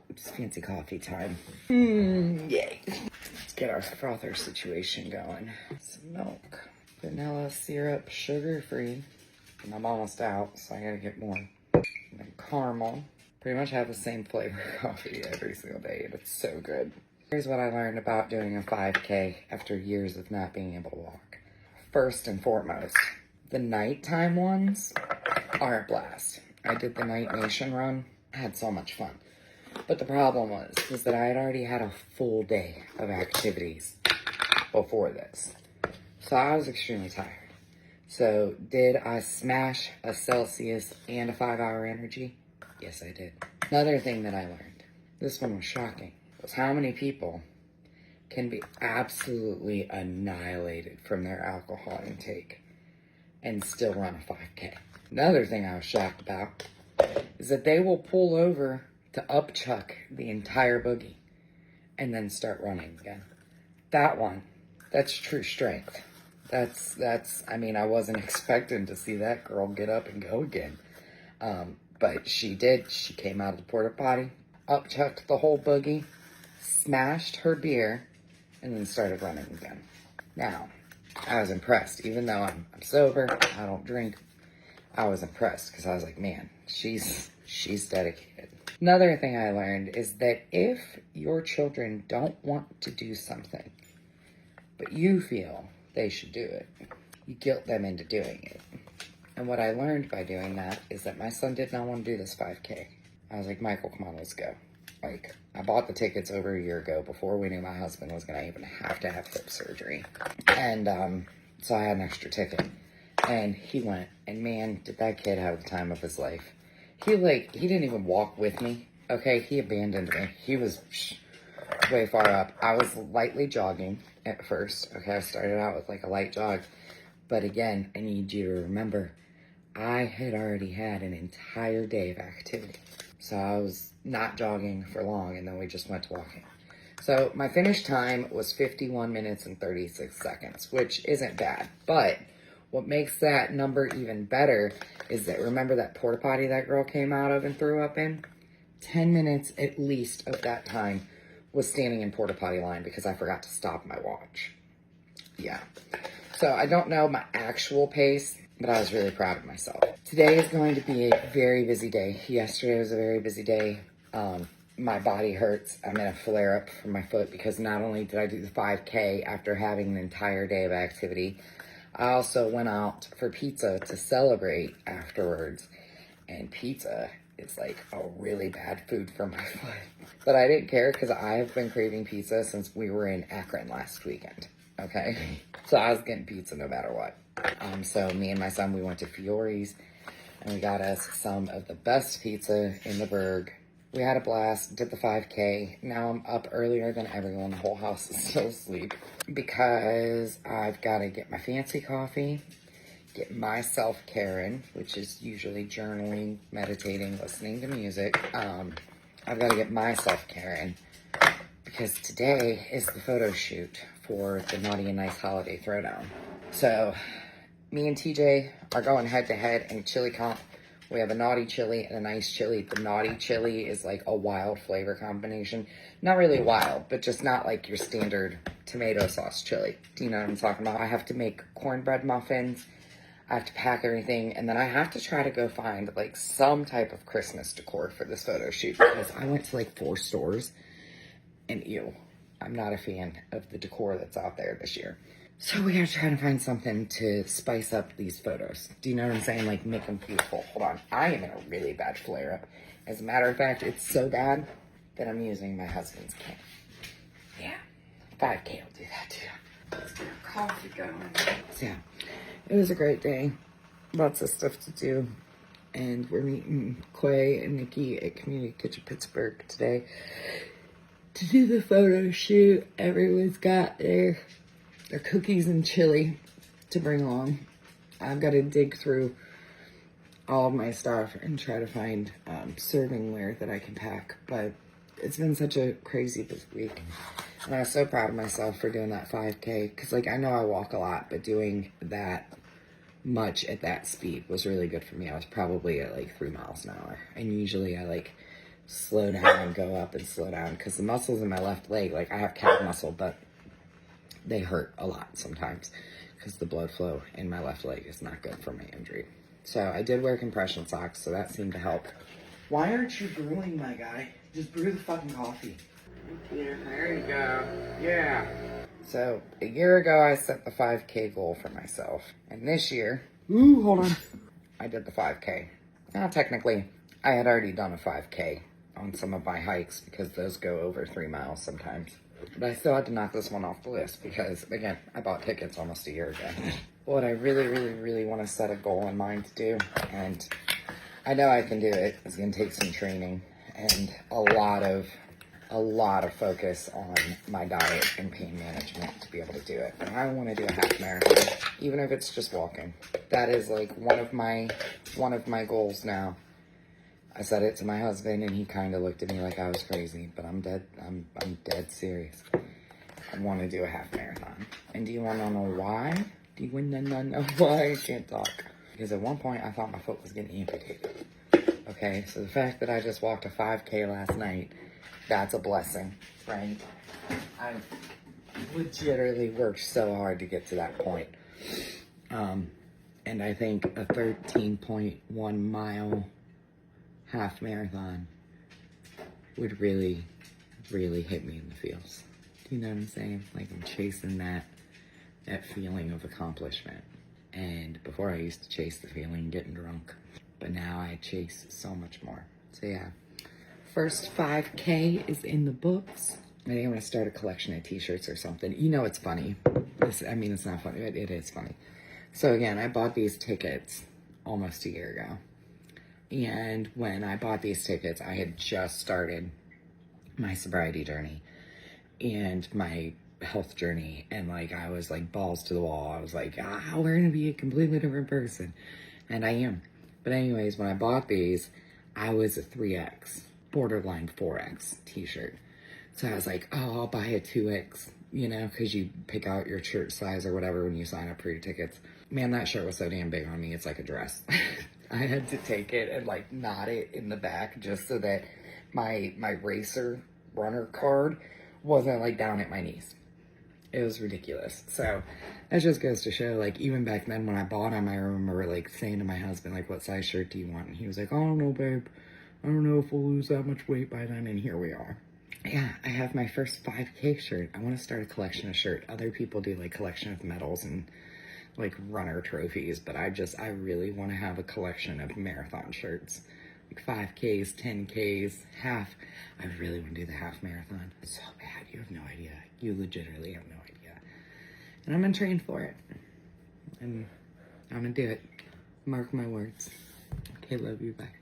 It's fancy coffee time. Yay. Let's get our frother situation going. Some milk, vanilla syrup, sugar-free. I'm almost out, so I gotta get more. And then caramel. Pretty much have the same flavor coffee every single day, and it's so good. Here's what I learned about doing a 5K after years of not being able to walk. First and foremost, the nighttime ones are a blast. I did the Night Nation run. I had so much fun. But the problem was that I had already had a full day of activities before this. So I was extremely tired. So did I smash a Celsius and a 5-hour energy? Yes, I did. Another thing that I learned, this one was shocking, was how many people can be absolutely annihilated from their alcohol intake and still run a 5K. Another thing I was shocked about is that they will pull over to upchuck the entire boogie and then start running again. That one, that's true strength. I mean, I wasn't expecting to see that girl get up and go again. But she did. She came out of the porta potty, upchucked the whole boogie, smashed her beer, and then started running again. Now, I was impressed. Even though I'm sober, I don't drink, I was impressed because I was like, man, she's dedicated. Another thing I learned is that if your children don't want to do something, but you feel they should do it, you guilt them into doing it. And what I learned by doing that is that my son did not want to do this 5K. I was like, Michael, come on, let's go. Like, I bought the tickets over a year ago before we knew my husband was going to even have to have hip surgery. And so I had an extra ticket. And he went, and man, did that kid have the time of his life. He didn't even walk with me, okay? He abandoned me. He was way far up. I was lightly jogging at first, okay? I started out with like a light jog. But again, I need you to remember, I had already had an entire day of activity. So I was not jogging for long, and then we just went to walking. So my finish time was 51 minutes and 36 seconds, which isn't bad. But what makes that number even better is that, remember that porta potty that girl came out of and threw up in? 10 minutes at least of that time was standing in porta potty line because I forgot to stop my watch. Yeah. So I don't know my actual pace, but I was really proud of myself. Today is going to be a very busy day. Yesterday was a very busy day. My body hurts. I'm in a flare-up from my foot because not only did I do the 5K after having an entire day of activity, I also went out for pizza to celebrate afterwards. And pizza is like a really bad food for my foot. But I didn't care because I have been craving pizza since we were in Akron last weekend. Okay, so I was getting pizza no matter what. So me and my son, we went to Fiore's and we got us some of the best pizza in the burg. We had a blast, did the 5K. Now I'm up earlier than everyone. The whole house is still asleep because I've got to get my fancy coffee, get myself Karen, which is usually journaling, meditating, listening to music. I've got to get myself Karen because today is the photo shoot for the Naughty and Nice Holiday Throwdown. So me and TJ are going head to head in chili comp. We have a naughty chili and a nice chili. The naughty chili is like a wild flavor combination. Not really wild, but just not like your standard tomato sauce chili. Do you know what I'm talking about? I have to make cornbread muffins. I have to pack everything. And then I have to try to go find like some type of Christmas decor for this photo shoot because I went to like 4 stores and ew, I'm not a fan of the decor that's out there this year. So we gotta try to find something to spice up these photos. Do you know what I'm saying? Like, make them beautiful. Hold on, I am in a really bad flare-up. As a matter of fact, it's so bad that I'm using my husband's cane. Yeah, 5K will do that too. Let's get our coffee going. So yeah, it was a great day. Lots of stuff to do. And we're meeting Quay and Nikki at Community Kitchen Pittsburgh today to do the photo shoot. Everyone's got their cookies and chili to bring along. I've got to dig through all of my stuff and try to find servingware that I can pack. But it's been such a crazy this week. And I was so proud of myself for doing that 5K. Because, like, I know I walk a lot, but doing that much at that speed was really good for me. I was probably at, like, 3 miles an hour. And usually I, like, slow down and go up and slow down. Because the muscles in my left leg, like I have calf muscle, but they hurt a lot sometimes because the blood flow in my left leg is not good for my injury. So I did wear compression socks, so that seemed to help. Why aren't you brewing, my guy? Just brew the fucking coffee. There you go. Yeah. So a year ago, I set the 5K goal for myself. And this year, hold on. I did the 5K. Now, technically, I had already done a 5K on some of my hikes because those go over 3 miles sometimes. But I still had to knock this one off the list because, again, I bought tickets almost a year ago. What I really, really, really want to set a goal in mind to do, and I know I can do it, is going to take some training and a lot of focus on my diet and pain management to be able to do it. And I want to do a half marathon, even if it's just walking. That is like one of my goals now. I said it to my husband and he kind of looked at me like I was crazy, but I'm dead serious. I want to do a half marathon. And do you want to know why? Do you want to know why I can't talk? Because at one point I thought my foot was getting amputated. Okay, so the fact that I just walked a 5K last night, that's a blessing, right? I legitimately worked so hard to get to that point. And I think a 13.1 mile half marathon would really, really hit me in the feels. Do you know what I'm saying? Like I'm chasing that feeling of accomplishment. And before I used to chase the feeling of getting drunk, but now I chase so much more. So yeah. First 5K is in the books. I think I'm gonna start a collection of t-shirts or something. You know, it's funny. It's not funny, but it is funny. So again, I bought these tickets almost a year ago. And when I bought these tickets, I had just started my sobriety journey and my health journey. And like, I was like balls to the wall. I was like, we're gonna be a completely different person. And I am. But anyways, when I bought these, I was a 3X. Borderline 4X t-shirt. So I was like, I'll buy a 2X, because you pick out your shirt size or whatever when you sign up for your tickets. Man, that shirt was so damn big on me, it's like a dress. I had to take it and like knot it in the back just so that my racer runner card wasn't like down at my knees. It was ridiculous. So that just goes to show, like, even back then when I bought them, I remember like saying to my husband, like, what size shirt do you want? And he was like, I don't know, babe. I don't know if we'll lose that much weight by then, and here we are. Yeah, I have my first 5K shirt. I want to start a collection of shirts. Other people do like collection of medals and like runner trophies, but I really want to have a collection of marathon shirts. Like 5Ks, 10Ks, half. I really want to do the half marathon. It's so bad. You have no idea. You legitimately have no idea. And I'm going to train for it. And I'm going to do it. Mark my words. Okay, love you. Bye.